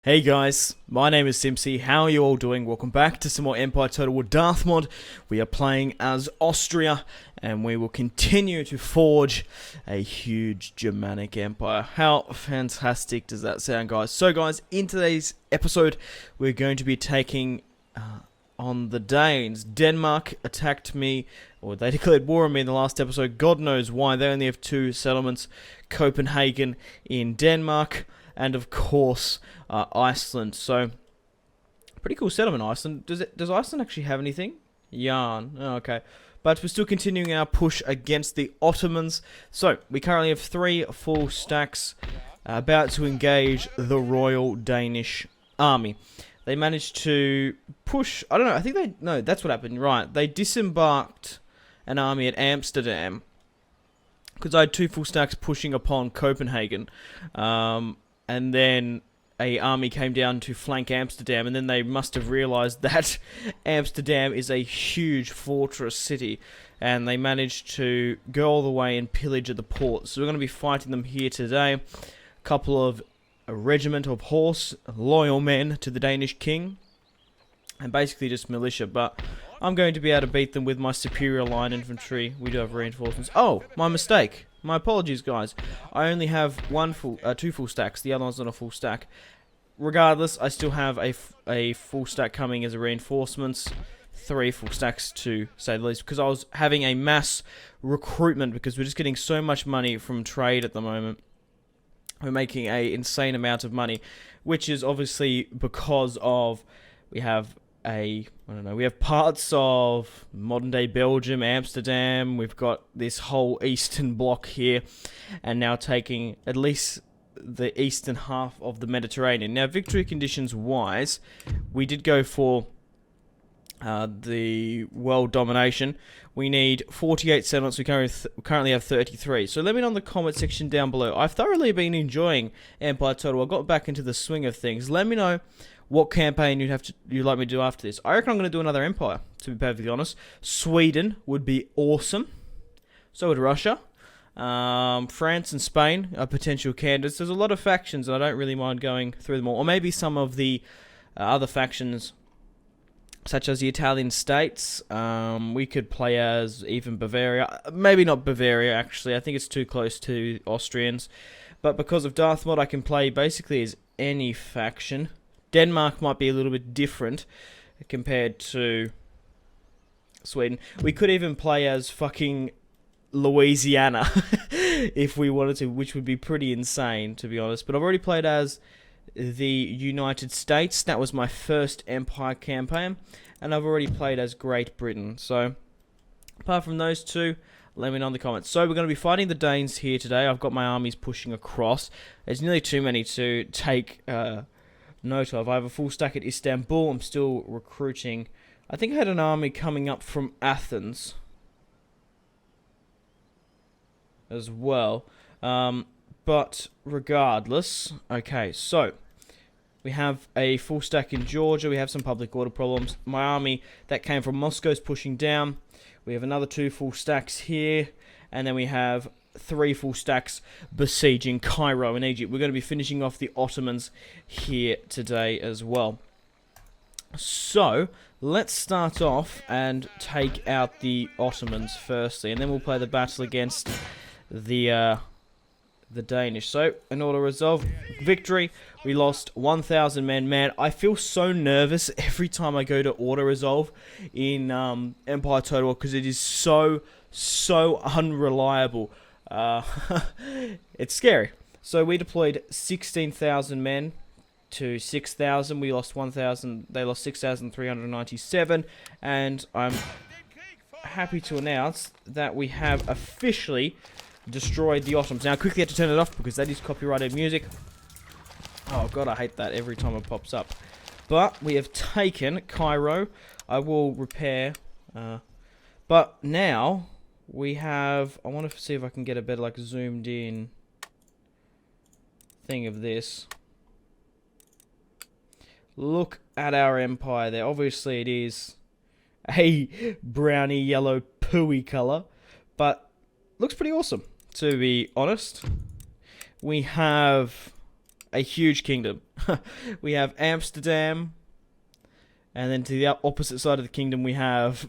Hey guys, my name is Simpzy. How are you all doing? Welcome back to some more Empire Total War Darthmod. We are playing as Austria, and we will continue to forge a huge Germanic empire. How fantastic does that sound, guys? So guys, in today's episode, we're going to be taking on the Danes. Denmark attacked me, or they declared war on me in the last episode. God knows why. They only have two settlements, Copenhagen in Denmark, and of course Iceland. So pretty cool settlement, Iceland. Does Iceland actually have anything? Yarn. Oh, okay. But we're still continuing our push against the Ottomans. So we currently have 3 full stacks about to engage the Royal Danish Army. They managed to push. I don't know. I think they. No, that's what happened. Right. They disembarked an army at Amsterdam because I had 2 full stacks pushing upon Copenhagen. And then a army came down to flank Amsterdam, and then they must have realized that Amsterdam is a huge fortress city, and they managed to go all the way and pillage at the port. So we're going to be fighting them here today. A regiment of horse, loyal men to the Danish king, and basically just militia, but I'm going to be able to beat them with my superior line infantry. We do have reinforcements. Oh, my mistake. My apologies, guys. I only have 2 full stacks. The other one's not a full stack. Regardless, I still have a full stack coming as a reinforcements. 3 full stacks to say the least, because I was having a mass recruitment because we're just getting so much money from trade at the moment. We're making an insane amount of money, which is obviously because of we have we have parts of modern day Belgium, Amsterdam, we've got this whole eastern bloc here, and now taking at least the eastern half of the Mediterranean. Now, victory conditions wise, we did go for the world domination. We need 48 settlements. We currently have 33. So let me know in the comment section down below. I've thoroughly been enjoying Empire Total. I got back into the swing of things. Let me know what campaign you'd like me to do after this. I reckon I'm going to do another empire, to be perfectly honest. Sweden would be awesome. So would Russia. France and Spain are potential candidates. There's a lot of factions, and I don't really mind going through them all. Or maybe some of the other factions, such as the Italian states. We could play as even Bavaria. Maybe not Bavaria, actually. I think it's too close to Austrians. But because of Darthmod, I can play basically as any faction. Denmark might be a little bit different compared to Sweden. We could even play as fucking Louisiana if we wanted to, which would be pretty insane, to be honest. But I've already played as the United States. That was my first Empire campaign. And I've already played as Great Britain. So, apart from those two, let me know in the comments. So, we're going to be fighting the Danes here today. I've got my armies pushing across. There's nearly too many to take note of. I have a full stack at Istanbul. I'm still recruiting. I think I had an army coming up from Athens as well. But regardless, okay, so we have a full stack in Georgia. We have some public order problems. My army that came from Moscow is pushing down. We have another 2 full stacks here, and then we have 3 full stacks besieging Cairo in Egypt. We're going to be finishing off the Ottomans here today as well. So, let's start off and take out the Ottomans firstly, and then we'll play the battle against the Danish. So, in order to resolve victory, we lost 1,000 men. Man, I feel so nervous every time I go to auto resolve in Empire Total War because it is so unreliable. It's scary. So we deployed 16,000 men to 6,000. We lost 1,000. They lost 6,397. And I'm happy to announce that we have officially destroyed the Ottomans. Now I quickly have to turn it off because that is copyrighted music. Oh god, I hate that every time it pops up. But we have taken Cairo. I will repair. But now we have, I want to see if I can get a better, like, zoomed in thing of this. Look at our empire there. Obviously, it is a browny, yellow, pooey color, but looks pretty awesome, to be honest. We have a huge kingdom. We have Amsterdam, and then to the opposite side of the kingdom we have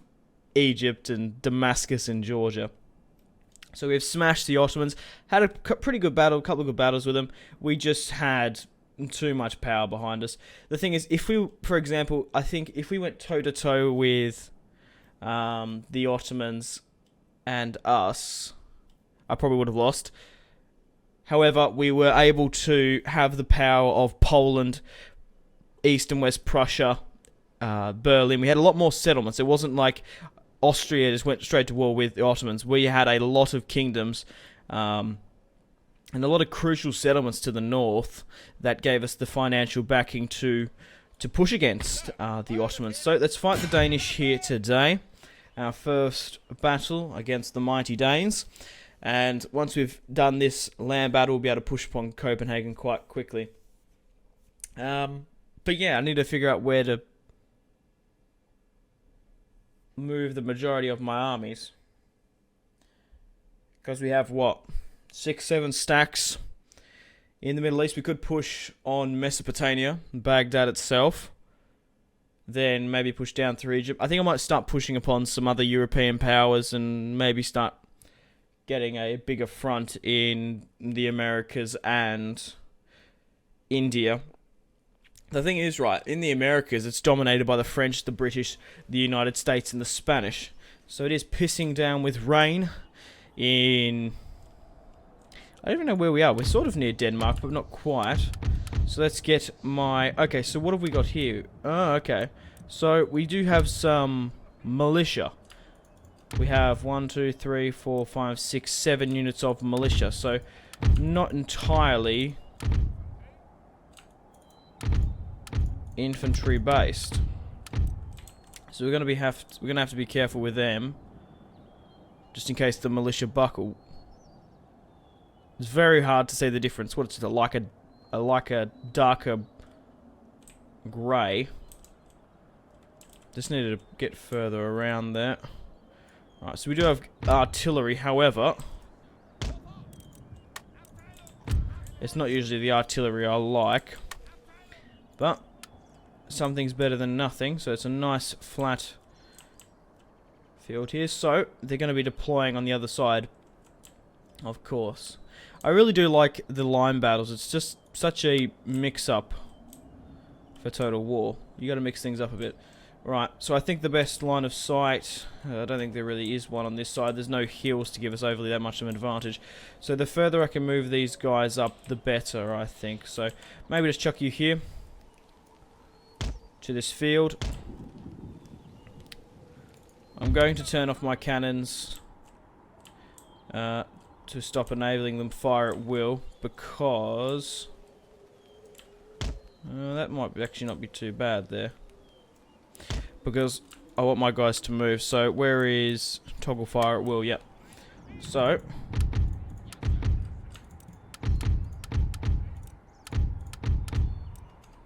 Egypt and Damascus and Georgia. So we've smashed the Ottomans, had a pretty good battle, a couple of good battles with them. We just had too much power behind us. The thing is, if we, for example, I think if we went toe-to-toe with the Ottomans and us, I probably would have lost. However, we were able to have the power of Poland, East and West Prussia, Berlin. We had a lot more settlements. It wasn't like Austria just went straight to war with the Ottomans. We had a lot of kingdoms and a lot of crucial settlements to the north that gave us the financial backing to push against the Ottomans. So let's fight the Danish here today. Our first battle against the mighty Danes. And once we've done this land battle, we'll be able to push upon Copenhagen quite quickly. But yeah, I need to figure out where to move the majority of my armies. Because we have, what, 6-7 stacks in the Middle East. We could push on Mesopotamia, Baghdad itself. Then maybe push down through Egypt. I think I might start pushing upon some other European powers and maybe start getting a bigger front in the Americas and India. The thing is, right, in the Americas, it's dominated by the French, the British, the United States, and the Spanish. So it is pissing down with rain in... I don't even know where we are. We're sort of near Denmark, but not quite. So let's get my... Okay, so what have we got here? Oh, okay. So we do have some militia. We have 1, 2, 3, 4, 5, 6, 7 units of militia. So not entirely infantry based. So we're gonna have to be careful with them, just in case the militia buckle. It's very hard to see the difference. What's it like a darker grey? Just needed to get further around there. Alright, so we do have artillery, however, it's not usually the artillery I like, but something's better than nothing, so it's a nice flat field here. So they're going to be deploying on the other side, of course. I really do like the line battles. It's just such a mix-up for Total War. You got to mix things up a bit. Right, so I think the best line of sight, I don't think there really is one on this side. There's no hills to give us overly that much of an advantage. So the further I can move these guys up, the better, I think. So maybe just chuck you here to this field. I'm going to turn off my cannons to stop enabling them fire at will, because that might actually not be too bad there. Because I want my guys to move. So where is toggle fire at will? Yep. So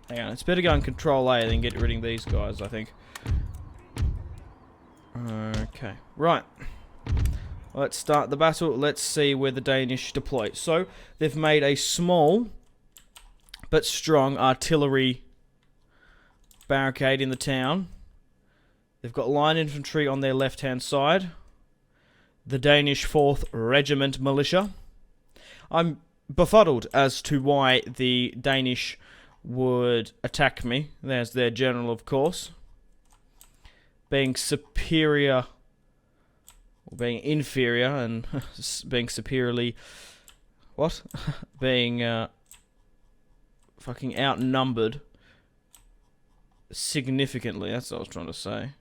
hang on, it's better go and control A than get rid of these guys, I think. Okay, right. Let's start the battle. Let's see where the Danish deploy. So they've made a small but strong artillery barricade in the town. They've got line infantry on their left-hand side. The Danish 4th Regiment Militia. I'm befuddled as to why the Danish would attack me. There's their general, of course. Being superior, or being inferior, and being superiorly... What? Being fucking outnumbered significantly. That's what I was trying to say.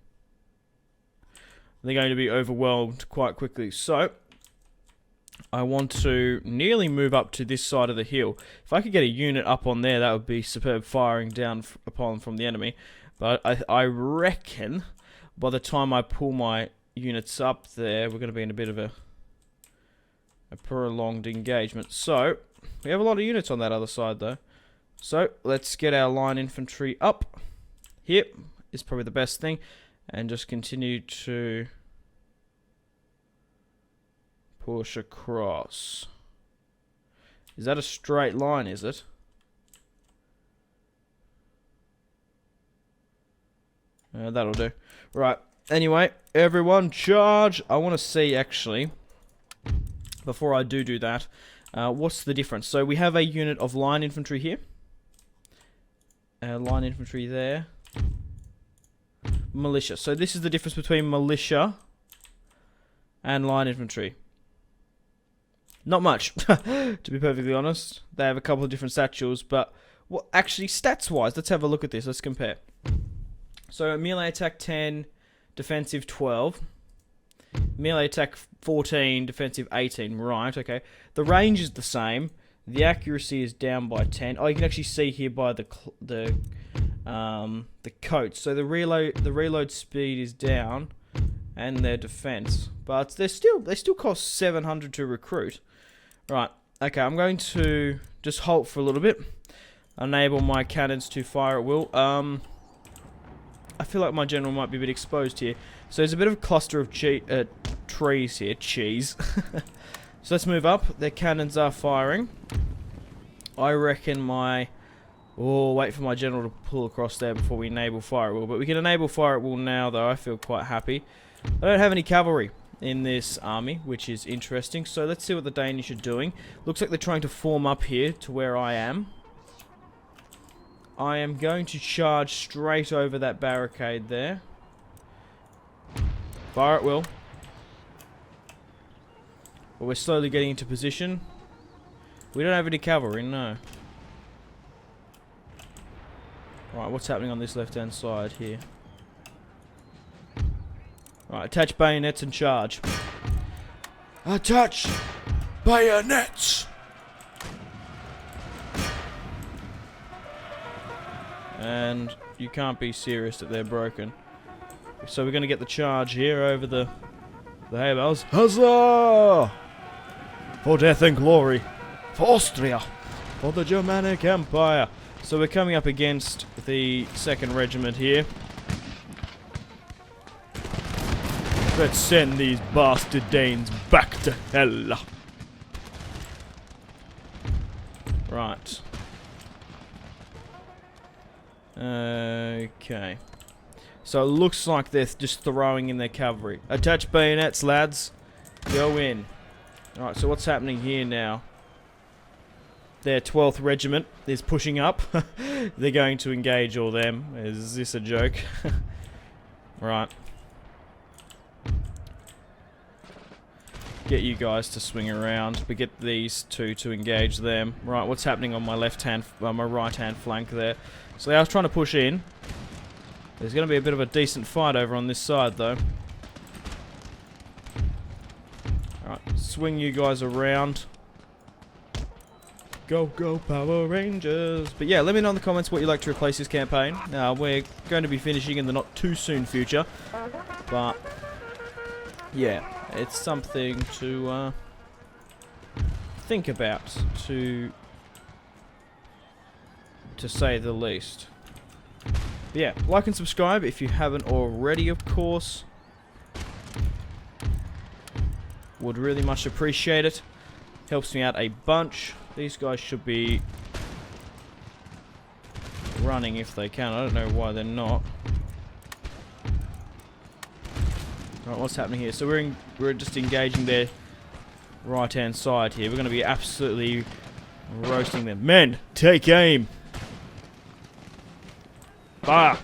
They're going to be overwhelmed quite quickly. So I want to nearly move up to this side of the hill. If I could get a unit up on there, that would be superb, firing down upon from the enemy. But I reckon by the time I pull my units up there, we're going to be in a bit of a prolonged engagement. So we have a lot of units on that other side, though. So let's get our line infantry up. Here is probably the best thing. And just continue to push across. Is that a straight line, is it? That'll do. Right. Anyway, everyone, charge. I want to see, actually, before I do that, what's the difference? So we have a unit of line infantry here. Line infantry there. Militia. So this is the difference between militia and line infantry. Not much, to be perfectly honest. They have a couple of different satchels, but well, actually, stats-wise, let's have a look at this. Let's compare. So melee attack 10, defensive 12. Melee attack 14, defensive 18. Right, okay. The range is the same. The accuracy is down by 10. Oh, you can actually see here by the coats. So the reload speed is down, and their defense, but they still cost 700 to recruit. Right. Okay, I'm going to just halt for a little bit. Enable my cannons to fire at will. I feel like my general might be a bit exposed here. So there's a bit of a cluster of trees here. Cheese. So let's move up. Their cannons are firing. I reckon my... Oh, wait for my general to pull across there before we enable fire at will. But we can enable fire at will now, though. I feel quite happy. I don't have any cavalry in this army, which is interesting. So let's see what the Danish are doing. Looks like they're trying to form up here to where I am. I am going to charge straight over that barricade there. Fire at will. Well, we're slowly getting into position. We don't have any cavalry, no. Right, what's happening on this left-hand side here? Right, attach bayonets and charge. Attach bayonets! And you can't be serious that they're broken. So we're going to get the charge here over the hay bales. Huzzah! For death and glory. For Austria. For the Germanic Empire. So we're coming up against the 2nd Regiment here. Let's send these bastard Danes back to hell. Right. Okay. So it looks like they're just throwing in their cavalry. Attach bayonets, lads. Go in. Alright, so what's happening here now? Their 12th Regiment is pushing up. They're going to engage all them. Is this a joke? Right. Get you guys to swing around, but get these two to engage them. Right, what's happening on my my right-hand flank there? So I was trying to push in. There's going to be a bit of a decent fight over on this side, though. Alright, swing you guys around. Go, go, Power Rangers. But yeah, let me know in the comments what you'd like to replace this campaign. We're going to be finishing in the not too soon future. But, yeah, it's something to think about, to say the least. But yeah, like and subscribe if you haven't already, of course. Would really much appreciate it. Helps me out a bunch. These guys should be running if they can. I don't know why they're not. Alright, what's happening here? So we're just engaging their right-hand side here. We're going to be absolutely roasting them. Men, take aim! Fire!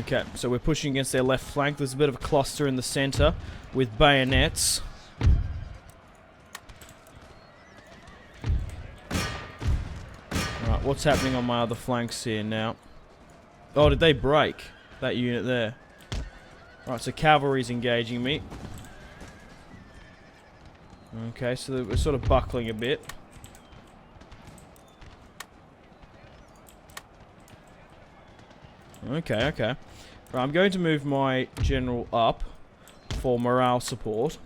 Okay, so we're pushing against their left flank. There's a bit of a cluster in the center with bayonets. Right, what's happening on my other flanks here now? Oh, did they break? That unit there. Right, so cavalry's engaging me. Okay, so we're sort of buckling a bit. Okay, okay. Right, I'm going to move my general up for morale support.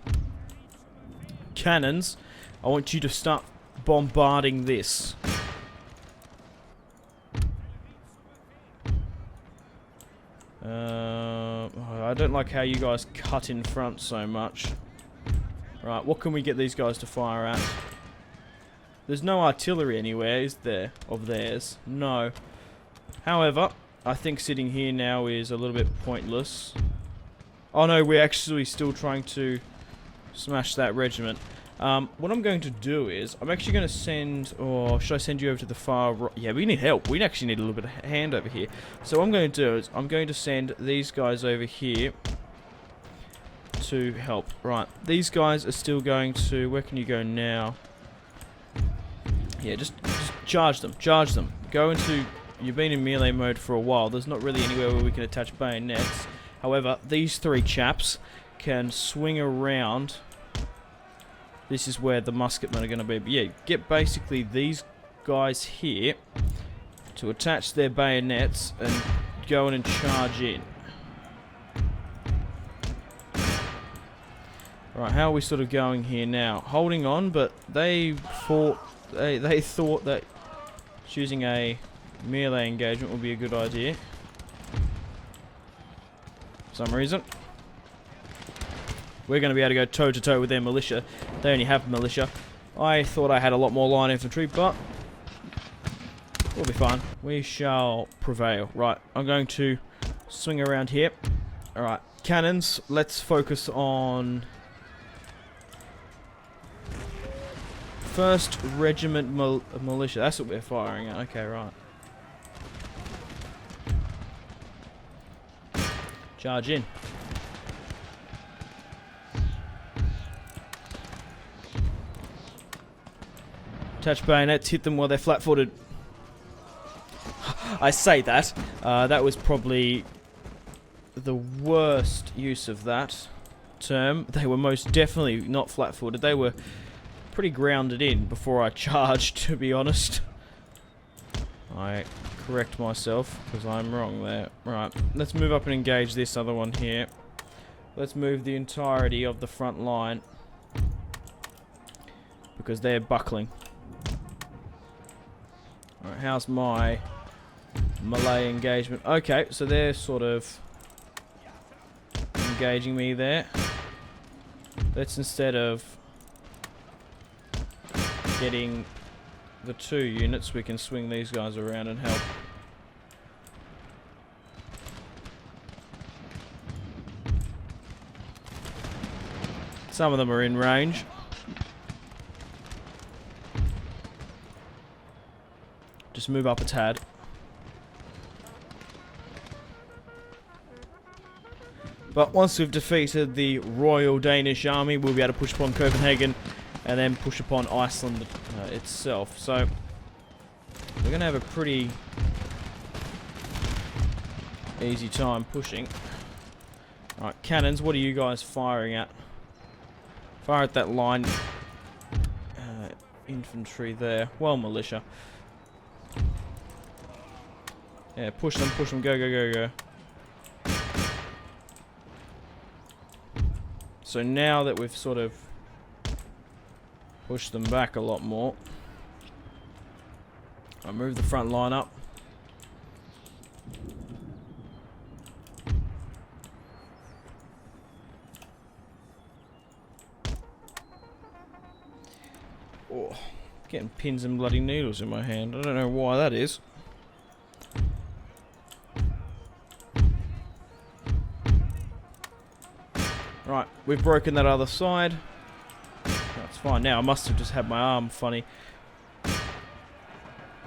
Cannons, I want you to start bombarding this. I don't like how you guys cut in front so much. Right, what can we get these guys to fire at? There's no artillery anywhere, is there, of theirs? No. However, I think sitting here now is a little bit pointless. Oh no, we're actually still trying to smash that regiment. What I'm going to do is, I'm actually going to send, or should I send you over to the far right? Yeah, we need help. We actually need a little bit of hand over here. So what I'm going to do is, I'm going to send these guys over here to help. Right, these guys are still going to, where can you go now? Yeah, just charge them, charge them. Go into, you've been in melee mode for a while. There's not really anywhere where we can attach bayonets. However, these three chaps can swing around. This is where the musketmen are going to be. But yeah, get basically these guys here to attach their bayonets and go in and charge in. Right, how are we sort of going here now? Holding on, but they thought that choosing a melee engagement would be a good idea. For some reason. We're going to be able to go toe-to-toe with their militia. They only have militia. I thought I had a lot more line infantry, but we'll be fine. We shall prevail. Right, I'm going to swing around here. Alright, cannons. Let's focus on 1st Regiment Militia. That's what we're firing at. Okay, right. Charge in. Attach bayonets, hit them while they're flat-footed. I say that. That was probably the worst use of that term. They were most definitely not flat-footed. They were pretty grounded in before I charged, to be honest. I correct myself, because I'm wrong there. Right, let's move up and engage this other one here. Let's move the entirety of the front line, because they're buckling. Alright, how's my melee engagement? Okay, so they're sort of engaging me there. Let's, instead of getting the 2 units, we can swing these guys around and help. Some of them are in range. Just move up a tad. But once we've defeated the Royal Danish Army, we'll be able to push upon Copenhagen and then push upon Iceland itself. So we're going to have a pretty easy time pushing. Alright, cannons, what are you guys firing at? Fire at that line. Infantry there. Well, militia. Yeah, push them, go, go, go, go. So now that we've sort of pushed them back a lot more, I move the front line up. Oh, getting pins and bloody needles in my hand. I don't know why that is. Right, we've broken that other side. That's fine now. I must have just had my arm funny.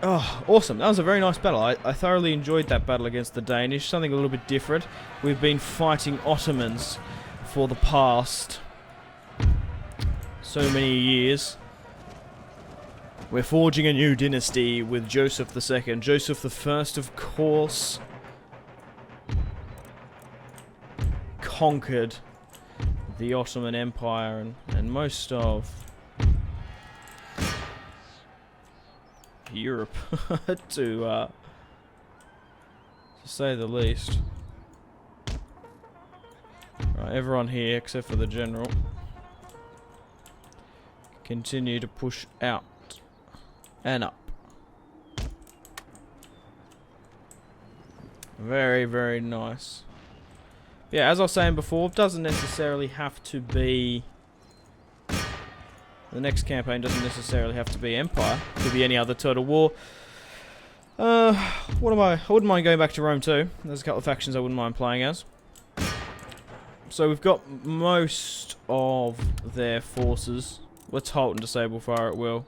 Oh, awesome. That was a very nice battle. I thoroughly enjoyed that battle against the Danish. Something a little bit different. We've been fighting Ottomans for the past so many years. We're forging a new dynasty with Joseph II. Joseph I, of course, conquered the Ottoman Empire and most of Europe, to say the least. Right, everyone here except for the general continue to push out and up. Very, very nice. Yeah, as I was saying before, it doesn't necessarily have to be The next campaign doesn't necessarily have to be Empire. It could be any other Total War. What am I wouldn't mind going back to Rome too. There's a couple of factions I wouldn't mind playing as. So we've got most of their forces. Let's halt and disable fire at will.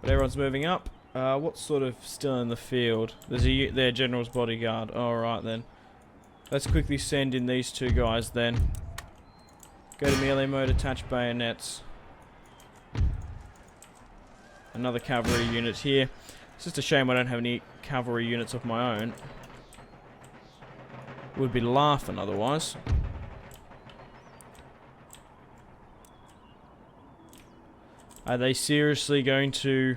But everyone's moving up. What's sort of still in the field? There's their general's bodyguard. Alright then. Let's quickly send in these two guys then. Go to melee mode, attach bayonets. Another cavalry unit here. It's just a shame I don't have any cavalry units of my own. Would be laughing otherwise. Are they seriously going to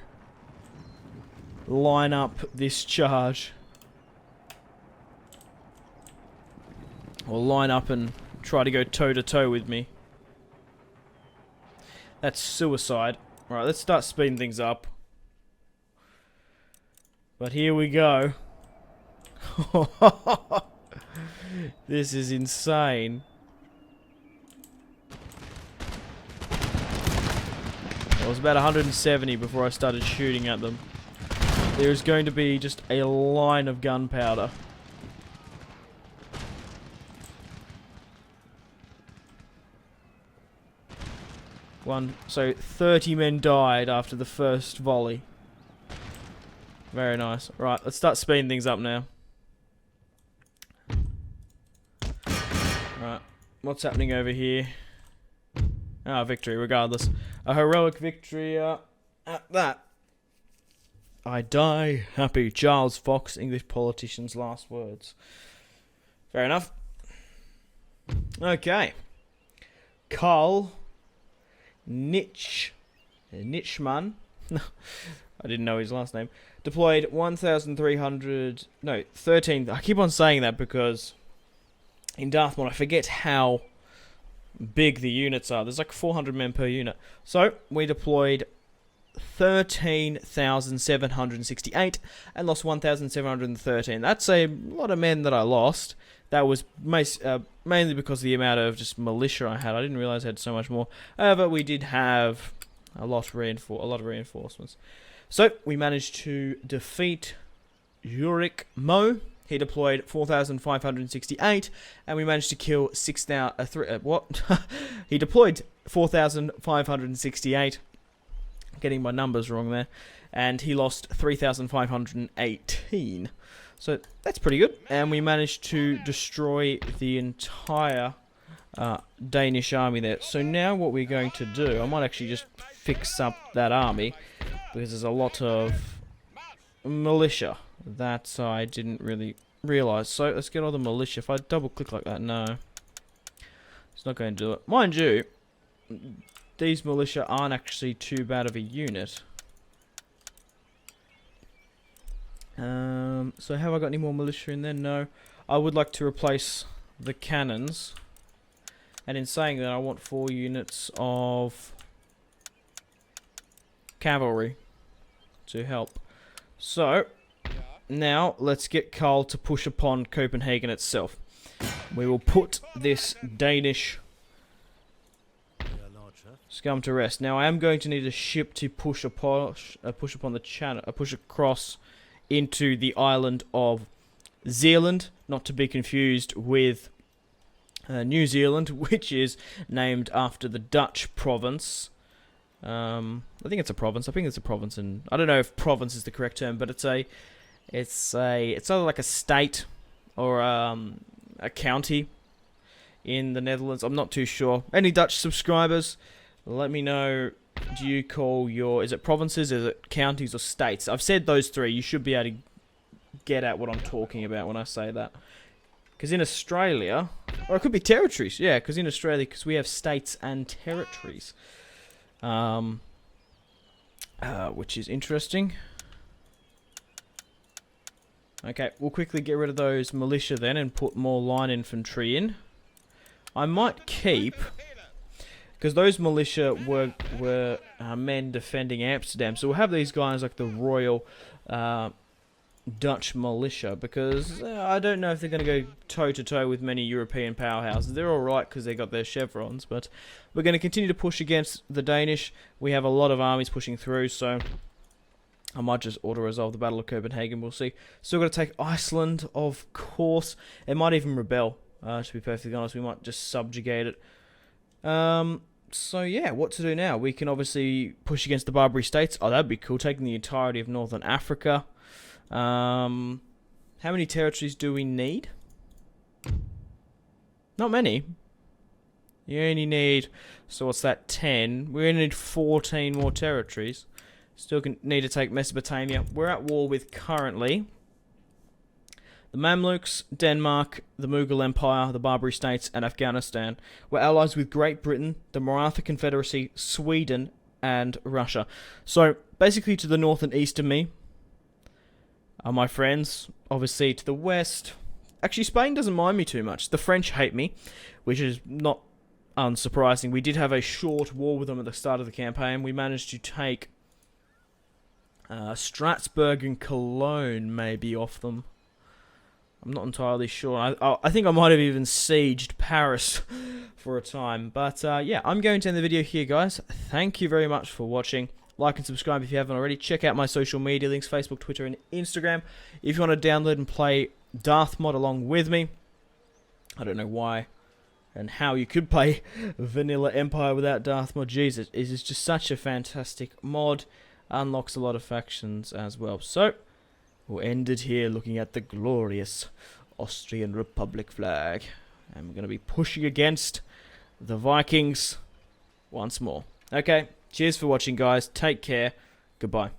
line up this charge? Or line up and try to go toe-to-toe with me? That's suicide. Right, let's start speeding things up. But here we go. This is insane. I was about 170 before I started shooting at them. There's going to be just a line of gunpowder. So 30 men died after the first volley. Very nice. Right, let's start speeding things up now. Right, what's happening over here? Ah, victory, regardless. A heroic victory at that. I die happy. Charles Fox, English politician's last words. Fair enough. Okay. Karl Nitschmann. I didn't know his last name. Deployed 13. I keep on saying that because in Darthmod I forget how big the units are. There's like 400 men per unit. So we deployed 13,768 and lost 1,713. That's a lot of men that I lost. That was mainly because of the amount of just militia I had. I didn't realize I had so much more. However, we did have a lot of reinforcements. So we managed to defeat Ulrich Mo. He deployed 4,568, and we managed to kill 6,000. What? He deployed 4,568. Getting my numbers wrong there, and he lost 3,518. So that's pretty good. And we managed to destroy the entire Danish army there. So now what we're going to do, I might actually just fix up that army, because there's a lot of militia that I didn't really realise. So let's get all the militia. If I double click like that, no. It's not going to do it. Mind you, these militia aren't actually too bad of a unit. So have I got any more militia in there? No. I would like to replace the cannons. And in saying that, I want 4 units of cavalry to help. So, now let's get Karl to push upon Copenhagen itself. We will put this Danish scum to rest. Now I am going to need a ship to push upon the channel, push across into the island of Zealand, not to be confused with New Zealand, which is named after the Dutch province. I think it's a province. I think it's a province, and I don't know if province is the correct term, but it's either like a state or a county in the Netherlands. I'm not too sure. Any Dutch subscribers, let me know. Do you call is it provinces, is it counties, or states? I've said those 3. You should be able to get at what I'm talking about when I say that. Because in Australia, or it could be territories, yeah, because in Australia, because we have states and territories. Which is interesting. Okay, we'll quickly get rid of those militia then and put more line infantry in. I might keep, because those militia were men defending Amsterdam, so we'll have these guys like the Royal Dutch militia, because I don't know if they're going to go toe-to-toe with many European powerhouses. They're alright because they got their chevrons, but we're going to continue to push against the Danish. We have a lot of armies pushing through, so I might just auto-resolve the Battle of Copenhagen, we'll see. Still got to take Iceland, of course. It might even rebel, to be perfectly honest. We might just subjugate it. So yeah, what to do now? We can obviously push against the Barbary States. Oh, that'd be cool, taking the entirety of Northern Africa. How many territories do we need? Not many. You only need, so what's that, 10? We only need 14 more territories. Still need to take Mesopotamia. We're at war with, currently, the Mamluks, Denmark, the Mughal Empire, the Barbary States, and Afghanistan. We're allies with Great Britain, the Maratha Confederacy, Sweden, and Russia. So, basically to the north and east of me are my friends. Obviously to the west, actually Spain doesn't mind me too much. The French hate me, which is not unsurprising. We did have a short war with them at the start of the campaign. We managed to take Strasbourg and Cologne maybe off them. I'm not entirely sure. I think I might have even sieged Paris for a time. But yeah, I'm going to end the video here, guys. Thank you very much for watching. Like and subscribe if you haven't already. Check out my social media links, Facebook, Twitter, and Instagram. If you want to download and play Darthmod along with me. I don't know why and how you could play Vanilla Empire without Darthmod. Jesus, it is just such a fantastic mod. Unlocks a lot of factions as well. So, we'll end it here looking at the glorious Austrian Republic flag. And we're going to be pushing against the Vikings once more. Okay, cheers for watching, guys. Take care. Goodbye.